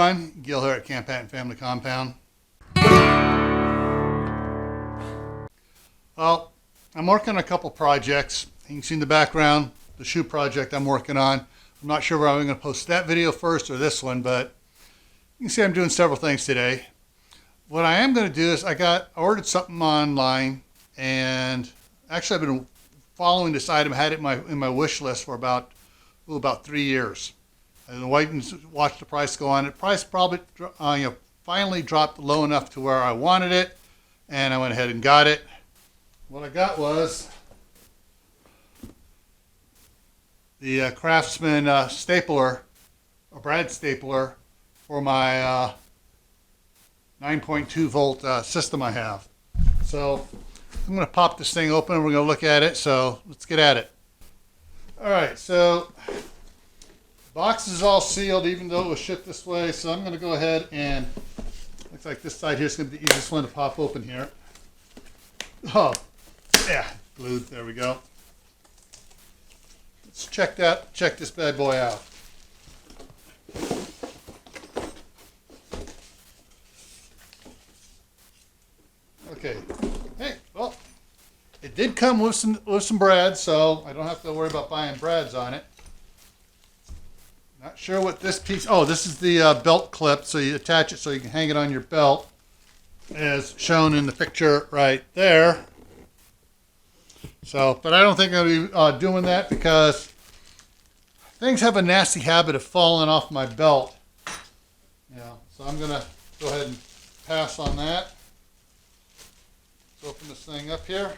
everyone, Gil here at Camppatton Family Compound. Well, I'm working on a couple projects. You can see in the background the shoe project I'm working on. I'm not sure whether I'm going to post that video first or this one, but you can see I'm doing several things today. What I am going to do is I ordered something online, and actually I've been following this item. I had it in my wish list for about 3 years. And waiting to watch the price go on. The price probably finally dropped low enough to where I wanted it, and I went ahead and got it. What I got was the Craftsman stapler, a brad stapler, for my 9.2 volt system I have. So I'm going to pop this thing open and we're going to look at it. So let's get at it. All right, so box is all sealed even though it was shipped this way, so I'm going to go ahead and, looks like this side here is going to be the easiest one to pop open here. Oh, yeah, glued, there we go. Let's check this bad boy out. Okay, hey, well, it did come with some brads, so I don't have to worry about buying brads on it. Not sure what this piece, oh, this is the belt clip, so you attach it so you can hang it on your belt, as shown in the picture right there. So, but I don't think I'm going to be doing that because things have a nasty habit of falling off my belt. So I'm going to go ahead and pass on that. Let's open this thing up here.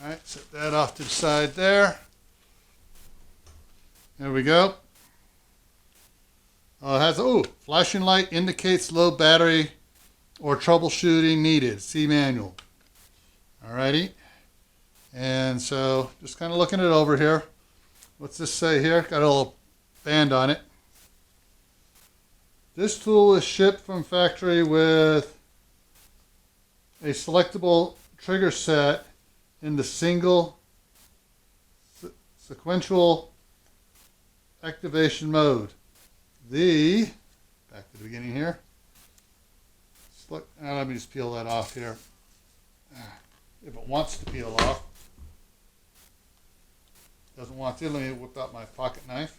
All right, set that off to the side there. There we go. It has, flashing light indicates low battery or troubleshooting needed. See manual. Alrighty. And so just kind of looking it over here. What's this say here? Got a little band on it. This tool is shipped from factory with a selectable trigger set in the single sequential activation mode. Back to the beginning here. Let me just peel that off here. If it wants to peel off. Doesn't want to, let me whip out my pocket knife.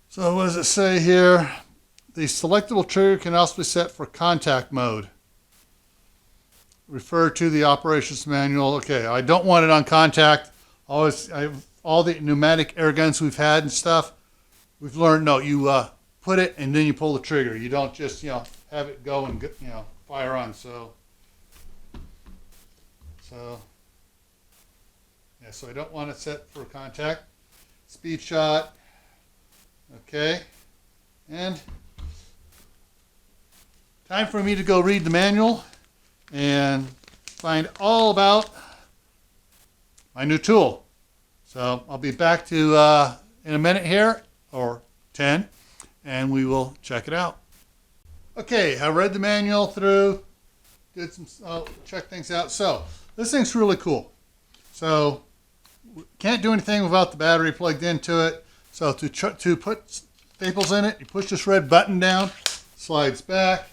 So what does it say here? The selectable trigger can also be set for contact mode. Refer to the operations manual. Okay, I don't want it on contact. All the pneumatic air guns we've had and stuff, we've learned, no, you put it and then you pull the trigger. You don't just, have it go and, fire on. So I don't want it set for contact. Speed shot. Okay. And time for me to go read the manual and find all about my new tool. So I'll be back to in a minute here, or 10, and we will check it out. Okay, I read the manual through, did some check things out. So this thing's really cool. So can't do anything without the battery plugged into it. So to put staples in it, you push this red button down, slides back,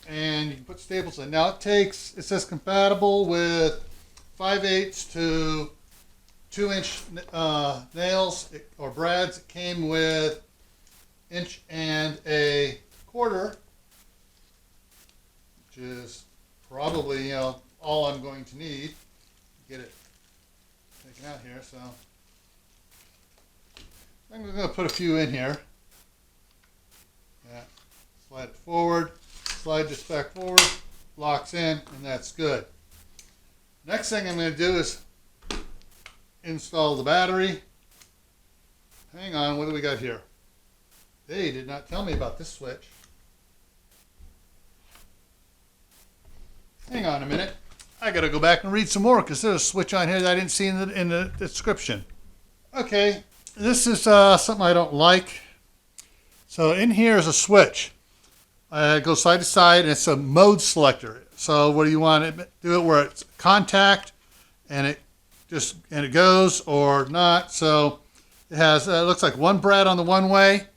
and you can put staples in. Now it says compatible with 5/8 to 2-inch nails or brads. It came with 1 1/4 inch, which is probably all I'm going to need to get it taken out here. So I'm going to put a few in here. Yeah, slide it forward, slide this back forward, locks in, and that's good. Next thing I'm going to do is install the battery. Hang on, what do we got here? They did not tell me about this switch. Hang on a minute. I got to go back and read some more because there's a switch on here that I didn't see in the description. Okay, this is something I don't like. So in here is a switch. It goes side to side, and it's a mode selector. So what do you want to do it where it's contact and it goes or not. So it has it looks like one brad on the one way,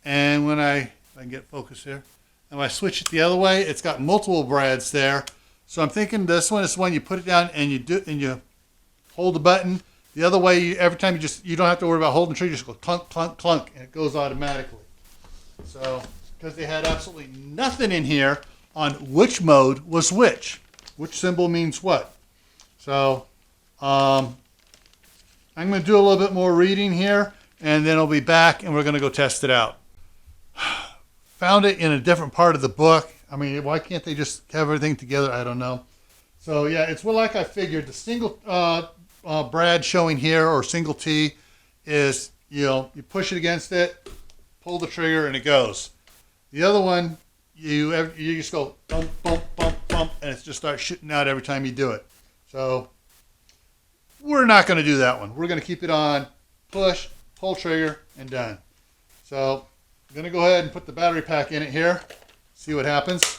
and when if I can get focus here, and when I switch it the other way, it's got multiple brads there. So I'm thinking this one is when you put it down and you hold the button. The other way, every time you don't have to worry about holding the trigger, you just go clunk, clunk, clunk, and it goes automatically. So, because they had absolutely nothing in here on which mode was which symbol means what. So, I'm going to do a little bit more reading here, and then I'll be back, and we're going to go test it out. Found it in a different part of the book. I mean, why can't they just have everything together? I don't know. So, yeah, it's like I figured. The single brad showing here, or single T, is, you push it against it, pull the trigger, and it goes. The other one, you just go bump, bump, bump, bump, and it just starts shooting out every time you do it. So we're not going to do that one. We're going to keep it on push, pull trigger, and done. So I'm going to go ahead and put the battery pack in it here, see what happens.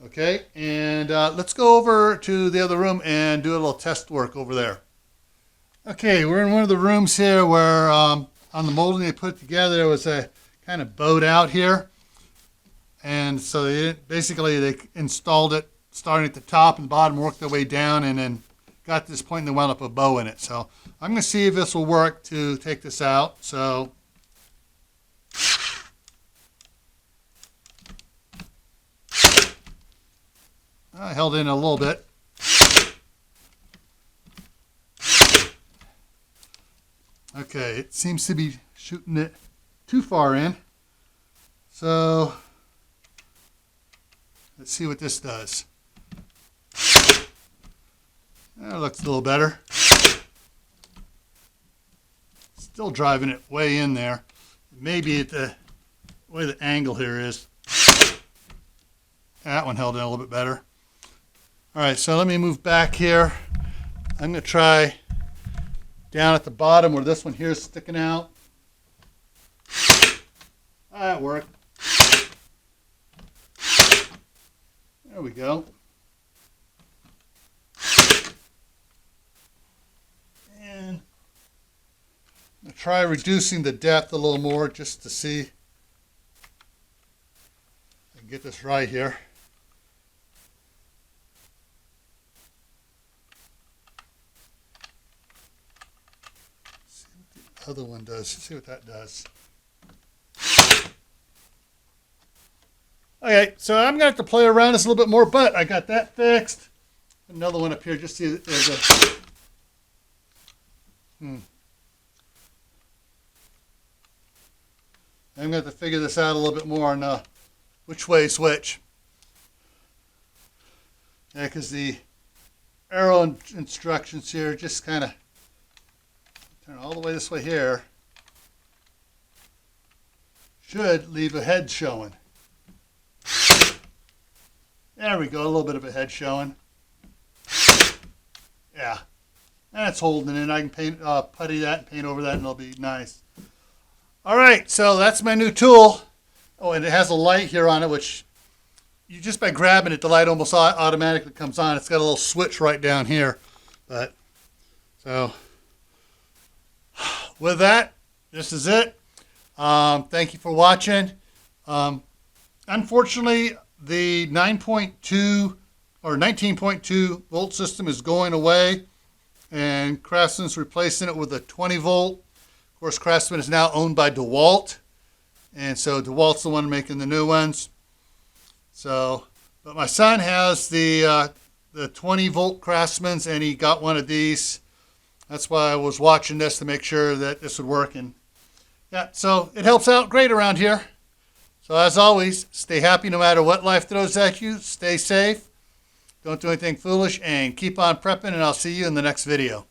Okay, and let's go over to the other room and do a little test work over there. Okay, we're in one of the rooms here where on the molding they put together, there was a kind of bowed out here. And so they installed it starting at the top and the bottom, worked their way down, and then got to this point and they wound up a bow in it. So I'm going to see if this will work to take this out. So I held in a little bit. Okay, it seems to be shooting it too far in. So let's see what this does. That looks a little better. Still driving it way in there. Maybe at the way the angle here is. That one held in a little bit better. All right, so let me move back here. I'm going to try down at the bottom where this one here is sticking out. That worked. There we go. And I'm going to try reducing the depth a little more just to see if I can get this right here. See what the other one does. See what that does. Okay, so I'm going to have to play around this a little bit more, but I got that fixed. Another one up here, just see there's a... I'm going to have to figure this out a little bit more on which way is which. Yeah, because the arrow instructions here just kind of turn all the way this way here. Should leave a head showing. There we go, a little bit of a head showing. Yeah, and it's holding it. I can paint, putty that and paint over that, and it'll be nice. All right, so that's my new tool. Oh, and it has a light here on it, which you just by grabbing it, the light almost automatically comes on. It's got a little switch right down here. But so with that, this is it. Thank you for watching. Unfortunately, the 9.2 or 19.2 volt system is going away, and Craftsman's replacing it with a 20 volt. Of course, Craftsman is now owned by DeWalt, and so DeWalt's the one making the new ones. So, but my son has the 20 volt Craftsman's, and he got one of these. That's why I was watching this to make sure that this would work. And yeah, so it helps out great around here. So as always, stay happy no matter what life throws at you. Stay safe. Don't do anything foolish, and keep on prepping, and I'll see you in the next video.